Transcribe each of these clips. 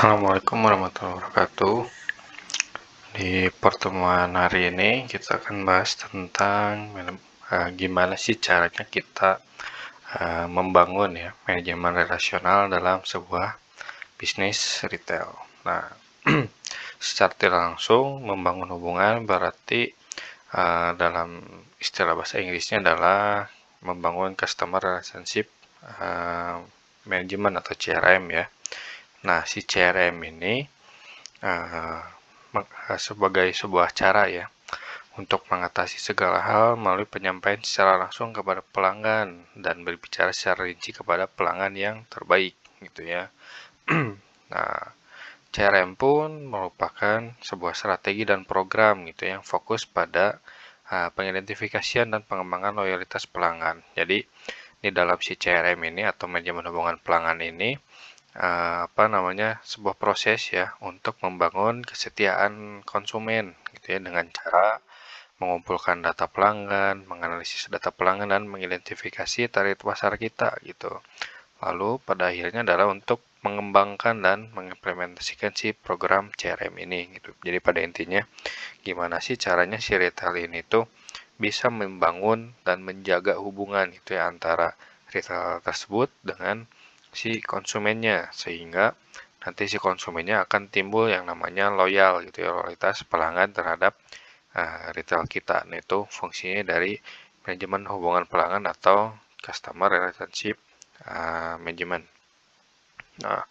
Assalamualaikum warahmatullahi wabarakatuh. Di pertemuan hari ini kita akan bahas tentang gimana sih caranya kita membangun ya manajemen relasional dalam sebuah bisnis retail. Nah, secara tidak langsung membangun hubungan berarti dalam istilah bahasa Inggrisnya adalah membangun customer relationship management atau CRM ya. Nah, si CRM ini sebagai sebuah cara ya untuk mengatasi segala hal melalui penyampaian secara langsung kepada pelanggan dan berbicara secara rinci kepada pelanggan yang terbaik gitu ya. Nah, CRM pun merupakan sebuah strategi dan program gitu yang fokus pada pengidentifikasian dan pengembangan loyalitas pelanggan. Jadi di dalam si CRM ini atau manajemen hubungan pelanggan ini sebuah proses ya untuk membangun kesetiaan konsumen gitu ya dengan cara mengumpulkan data pelanggan, menganalisis data pelanggan dan mengidentifikasi target pasar kita gitu. Lalu pada akhirnya adalah untuk mengembangkan dan mengimplementasikan si program CRM ini gitu. Jadi pada intinya gimana sih caranya si retail ini tuh bisa membangun dan menjaga hubungan gitu ya antara retail tersebut dengan si konsumennya sehingga nanti si konsumennya akan timbul yang namanya loyal gitu ya, loyalitas pelanggan terhadap retail kita. Nah, itu fungsinya dari manajemen hubungan pelanggan atau customer relationship management. Nah,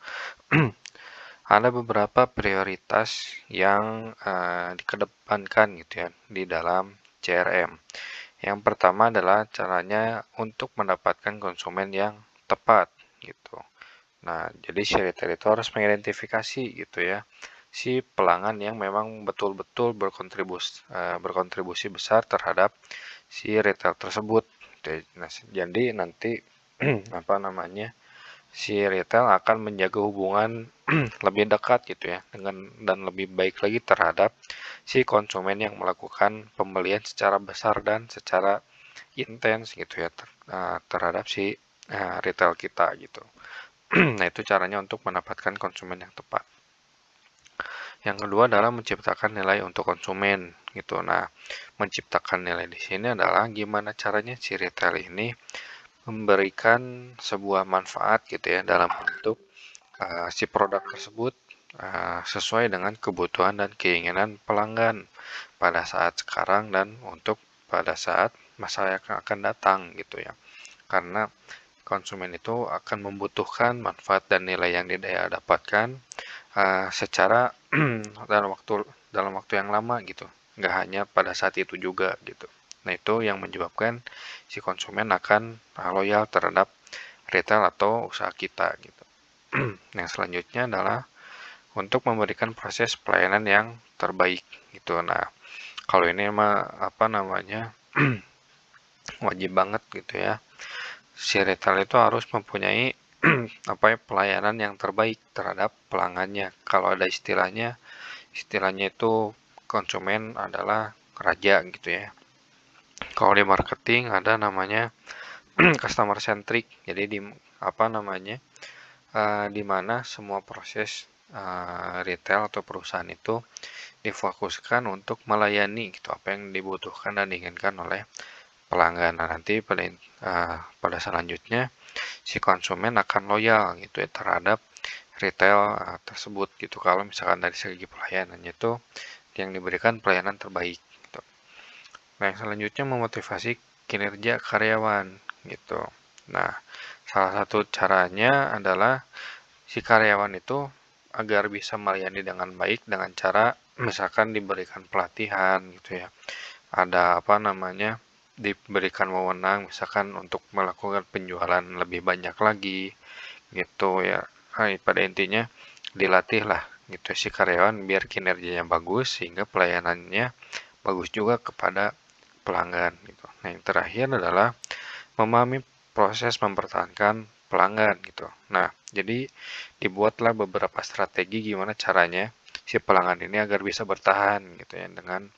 ada beberapa prioritas yang dikedepankan gitu ya di dalam CRM. Yang pertama adalah caranya untuk mendapatkan konsumen yang tepat gitu. Nah, jadi si retail itu harus mengidentifikasi gitu ya si pelanggan yang memang betul-betul berkontribusi besar terhadap si retail tersebut. Nah, jadi nanti si retail akan menjaga hubungan lebih dekat gitu ya dan lebih baik lagi terhadap si konsumen yang melakukan pembelian secara besar dan secara intens gitu ya terhadap si retail kita gitu. Nah, itu caranya untuk mendapatkan konsumen yang tepat. Yang kedua adalah menciptakan nilai untuk konsumen gitu. Nah, menciptakan nilai di sini adalah gimana caranya si retail ini memberikan sebuah manfaat gitu ya dalam bentuk si produk tersebut sesuai dengan kebutuhan dan keinginan pelanggan pada saat sekarang dan untuk pada saat masa yang akan datang gitu ya. Karena konsumen itu akan membutuhkan manfaat dan nilai yang dia dapatkan secara dalam waktu yang lama gitu, nggak hanya pada saat itu juga gitu. Nah, itu yang menyebabkan si konsumen akan loyal terhadap retail atau usaha kita gitu. Yang selanjutnya adalah untuk memberikan proses pelayanan yang terbaik gitu. Nah, kalau ini mah wajib banget gitu ya. Si retail itu harus mempunyai pelayanan yang terbaik terhadap pelanggannya. Kalau ada istilahnya itu konsumen adalah raja gitu ya. Kalau di marketing ada namanya customer centric. Jadi di mana semua proses retail atau perusahaan itu difokuskan untuk melayani gitu apa yang dibutuhkan dan diinginkan oleh pelanggan. Nah, nanti pada selanjutnya si konsumen akan loyal gitu ya terhadap retail tersebut gitu. Kalau misalkan dari segi pelayanannya itu yang diberikan pelayanan terbaik gitu. Nah, yang selanjutnya memotivasi kinerja karyawan gitu. Nah, salah satu caranya adalah si karyawan itu agar bisa melayani dengan baik dengan cara misalkan diberikan pelatihan gitu ya. Ada diberikan wewenang misalkan untuk melakukan penjualan lebih banyak lagi gitu ya. Pada intinya dilatih lah gitu si karyawan biar kinerjanya bagus sehingga pelayanannya bagus juga kepada pelanggan gitu. Nah, yang terakhir adalah memahami proses mempertahankan pelanggan gitu. Nah, jadi dibuatlah beberapa strategi gimana caranya si pelanggan ini agar bisa bertahan gitu ya dengan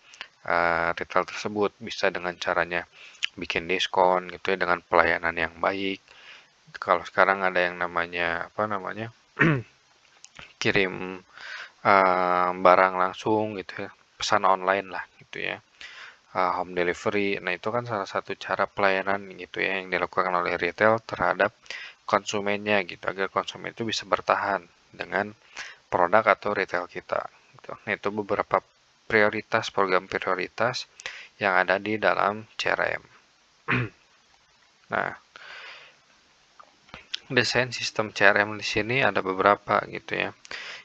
retail tersebut. Bisa dengan caranya bikin diskon gitu ya dengan pelayanan yang baik. Kalau sekarang ada yang namanya kirim barang langsung gitu ya, pesan online lah gitu ya, home delivery. Nah, itu kan salah satu cara pelayanan gitu ya yang dilakukan oleh retail terhadap konsumennya gitu, agar konsumen itu bisa bertahan dengan produk atau retail kita gitu. Nah, itu beberapa program prioritas yang ada di dalam CRM. Nah, desain sistem CRM di sini ada beberapa gitu ya.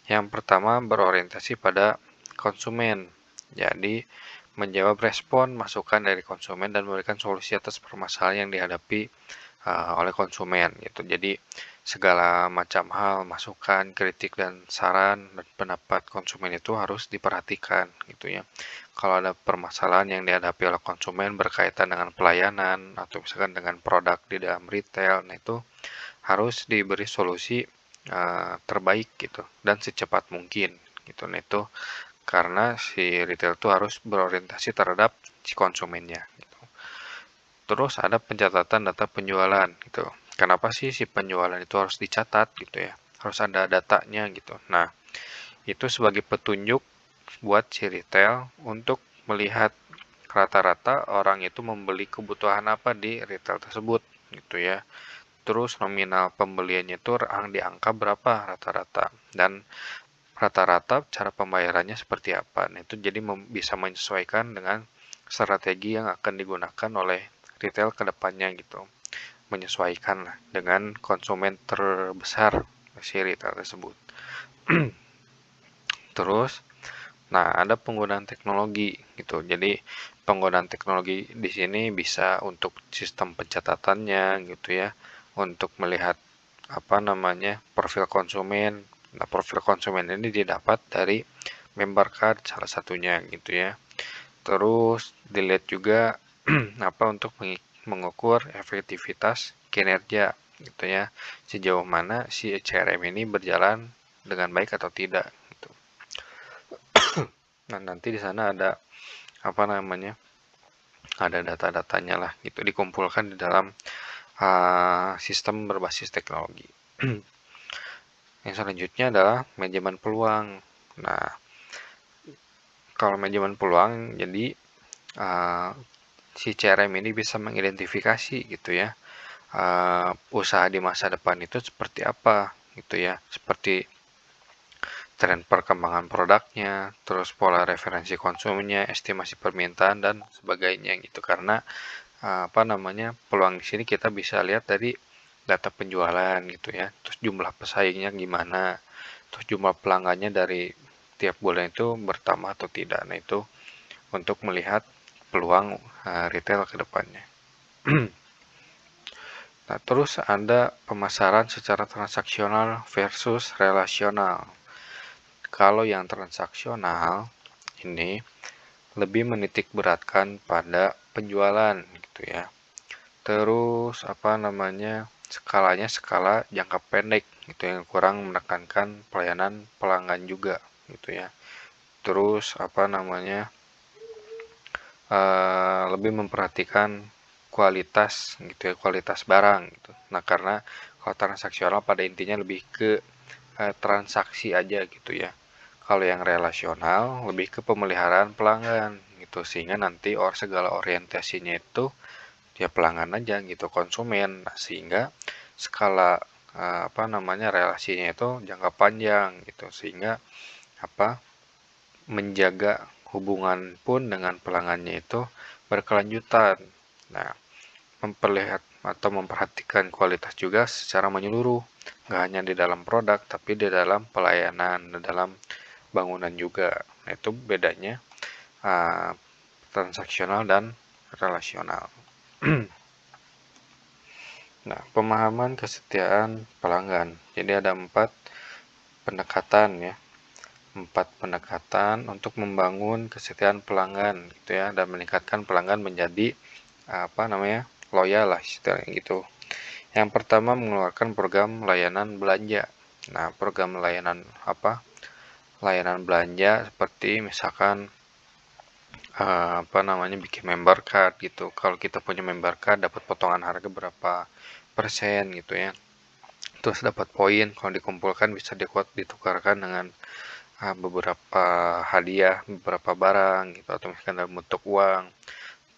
Yang pertama berorientasi pada konsumen. Jadi menjawab respon masukan dari konsumen dan memberikan solusi atas permasalahan yang dihadapi oleh konsumen gitu. Jadi segala macam hal, masukan, kritik dan saran dan pendapat konsumen itu harus diperhatikan gitu ya. Kalau ada permasalahan yang dihadapi oleh konsumen berkaitan dengan pelayanan atau misalkan dengan produk di dalam retail, nah itu harus diberi solusi terbaik gitu dan secepat mungkin gitu. Nah itu karena si retail itu harus berorientasi terhadap si konsumennya gitu. Terus ada pencatatan data penjualan gitu. Kenapa sih si penjualan itu harus dicatat gitu ya? Harus ada datanya gitu. Nah, itu sebagai petunjuk buat si retail untuk melihat rata-rata orang itu membeli kebutuhan apa di retail tersebut gitu ya. Terus nominal pembeliannya itu di angka berapa rata-rata, dan rata-rata cara pembayarannya seperti apa. Nah, itu jadi bisa menyesuaikan dengan strategi yang akan digunakan oleh retail ke depannya gitu. Menyesuaikan lah dengan konsumen terbesar si retail tersebut. Terus, nah ada penggunaan teknologi gitu. Jadi penggunaan teknologi di sini bisa untuk sistem pencatatannya gitu ya, untuk melihat apa namanya profil konsumen. Nah, profil konsumen ini didapat dari member card salah satunya gitu ya. Terus dilihat juga apa untuk mengukur efektivitas kinerja gitu ya. Sejauh mana si CRM ini berjalan dengan baik atau tidak gitu. Nah, nanti di sana ada apa namanya? Ada data-datanya lah gitu dikumpulkan di dalam sistem berbasis teknologi. Yang selanjutnya adalah manajemen peluang. Nah, kalau manajemen peluang, jadi si CRM ini bisa mengidentifikasi gitu ya, usaha di masa depan itu seperti apa gitu ya, seperti tren perkembangan produknya, terus pola referensi konsumennya, estimasi permintaan dan sebagainya gitu. Karena apa namanya, peluang di sini kita bisa lihat dari data penjualan gitu ya, terus jumlah pesaingnya gimana, terus jumlah pelanggannya dari tiap bulan itu bertambah atau tidak. Nah, itu untuk melihat peluang retail ke depannya. Nah, terus ada pemasaran secara transaksional versus relasional. Kalau yang transaksional ini lebih menitik beratkan pada penjualan gitu ya. Terus apa namanya, skalanya skala jangka pendek gitu yang kurang menekankan pelayanan pelanggan juga gitu ya. Terus apa namanya, lebih memperhatikan kualitas gitu ya, kualitas barang gitu. Nah, karena kalau transaksional pada intinya lebih ke transaksi aja gitu ya. Kalau yang relasional lebih ke pemeliharaan pelanggan gitu, sehingga nanti segala orientasinya itu ya pelanggan aja gitu, konsumen. Nah, sehingga skala apa namanya, relasinya itu jangka panjang gitu, sehingga apa, menjaga hubungan pun dengan pelanggannya itu berkelanjutan. Nah, memperlihat atau memperhatikan kualitas juga secara menyeluruh, nggak hanya di dalam produk tapi di dalam pelayanan, di dalam bangunan juga. Nah, itu bedanya uh, transaksional dan relasional. Nah, pemahaman kesetiaan pelanggan. Jadi ada 4 pendekatan ya, 4 pendekatan untuk membangun kesetiaan pelanggan gitu ya, dan meningkatkan pelanggan menjadi apa namanya, loyal lah istilahnya gitu. Yang pertama, mengeluarkan program layanan belanja. Nah, program layanan apa? Layanan belanja seperti misalkan apa namanya, bikin member card gitu. Kalau kita punya member card dapat potongan harga berapa persen gitu ya. terus dapat poin, kalau dikumpulkan bisa ditukarkan dengan beberapa hadiah, beberapa barang gitu, atau misalkan dalam bentuk uang.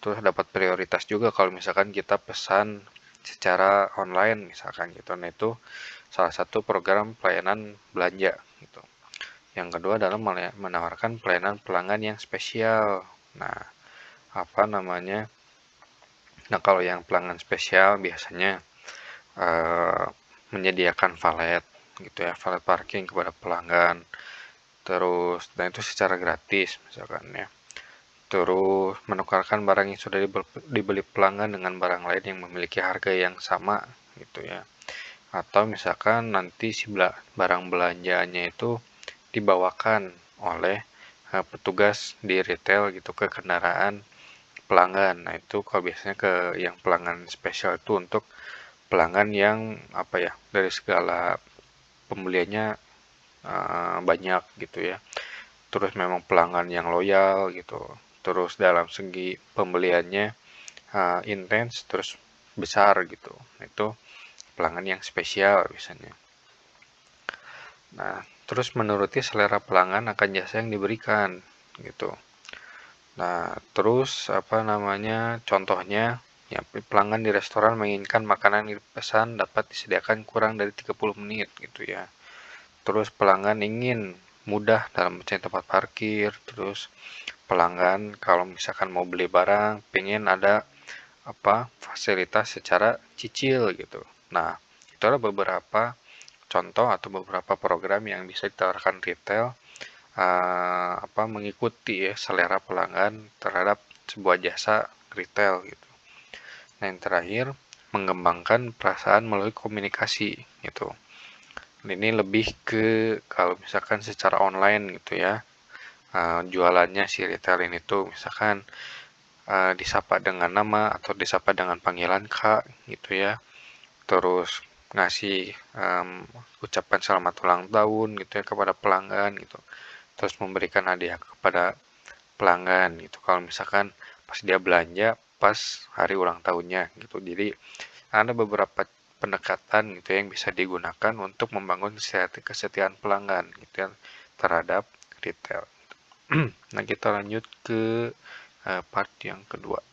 Terus dapat prioritas juga kalau misalkan kita pesan secara online misalkan gitu. Nah, itu salah satu program pelayanan belanja gitu. Yang kedua adalah menawarkan pelayanan pelanggan yang spesial. Nah, apa namanya? Nah, kalau yang pelanggan spesial biasanya menyediakan valet gitu ya, valet parking kepada pelanggan. Terus, dan itu secara gratis misalkan ya. Terus menukarkan barang yang sudah dibeli pelanggan dengan barang lain yang memiliki harga yang sama gitu ya. Atau misalkan nanti si barang belanjanya itu dibawakan oleh petugas di retail gitu ke kendaraan pelanggan. Nah, itu kalau biasanya ke yang pelanggan spesial itu untuk pelanggan yang apa ya, dari segala pembeliannya banyak gitu ya. Terus memang pelanggan yang loyal gitu. Terus dalam segi pembeliannya intens, terus besar gitu. Itu pelanggan yang spesial biasanya. Nah, terus menuruti selera pelanggan akan jasa yang diberikan gitu. Nah, terus apa namanya? Contohnya, ya pelanggan di restoran menginginkan makanan yang dipesan dapat disediakan kurang dari 30 menit gitu ya. Terus pelanggan ingin mudah dalam mencari tempat parkir, terus pelanggan kalau misalkan mau beli barang, pengen ada apa fasilitas secara cicil gitu. Nah, itu adalah beberapa contoh atau beberapa program yang bisa ditawarkan retail mengikuti ya selera pelanggan terhadap sebuah jasa retail gitu. Nah, yang terakhir mengembangkan perasaan melalui komunikasi gitu. Ini lebih ke kalau misalkan secara online gitu ya, jualannya si retail ini tuh misalkan disapa dengan nama atau disapa dengan panggilan Kak gitu ya. Terus ngasih ucapan selamat ulang tahun gitu ya kepada pelanggan gitu. Terus memberikan hadiah kepada pelanggan gitu. Kalau misalkan pas dia belanja pas hari ulang tahunnya gitu. Jadi ada beberapa pendekatan gitu ya yang bisa digunakan untuk membangun kesetiaan pelanggan gitu ya terhadap retail. Nah, kita lanjut ke part yang kedua.